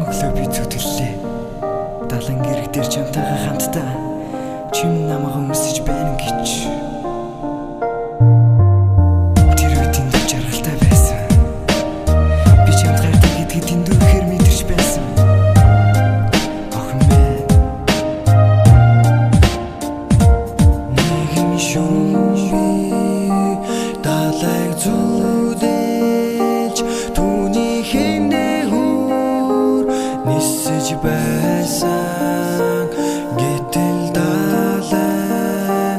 өглөө би зүтгэлээ. Далан гэрэг дээр чамтайгаа хамтдаа чим намайг өмсөж байна гэж. Тэр үед энд жаргалтай байсан. Би чамд гайхдаг гэдгийг эндүү ихээр мэдэрч байсан. Охин минь нэгэн шөнө далайг зүудэж түүний хэнээ хөр нисэж байсан. Гэтэл далай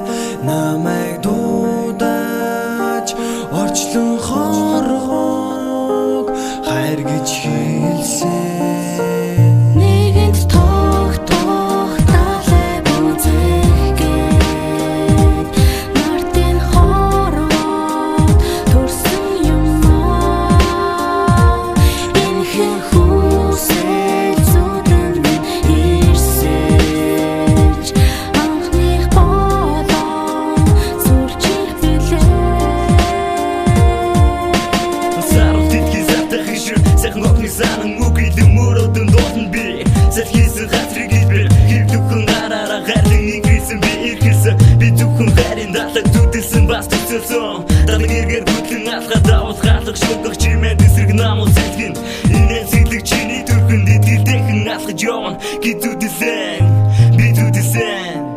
намайг дуудаж орчлон хорвог хайр гэж хэлсэн. Санан үгүйдэн мөрөдөн доотон би сэлхийсэн хатрыг илбэр хив түхэн гараараа гарлын игрийсэн би ирхэлсэн би түхэн гарин далаг түдэлсэн бас түцэлсэн далаг эргэр бүтлэн алхаа давал хаалах шулдах чимээ дэсрэг намуу сэлгэн инэн сэлэг чиний түрхэн дэтгэлдэхэн алхаж явна гитүдэлсэн би түдэлсэн.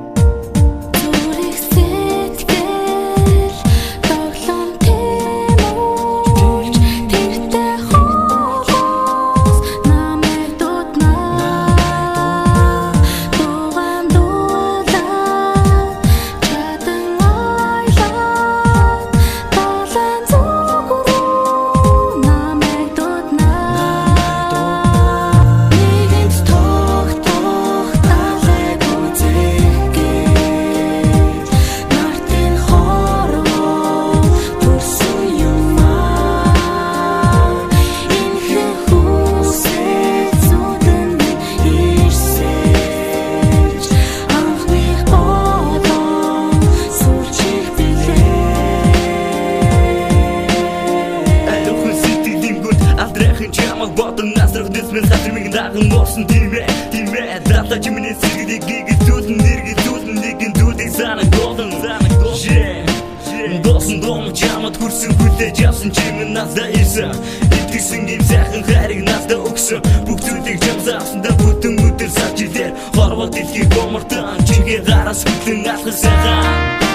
Ботон насрах дэсмэн хатримиг даган морсон тимээ дата чимний сэргдэг гигэтүүлэн нэргэтүүлэн нэгэн дүүдийг санаг голдон досон дом чамд хүрсэн хүлээж авсан чимэн насда ирсэн итгэсэн гим сайхан хайрыг насда өгсөн бүх зүйлийг чамсаасан да бүтэн өдөр савч идээр хорвоо дэлхийг гомортон чигээ гараас хүлэн алхах сайхан.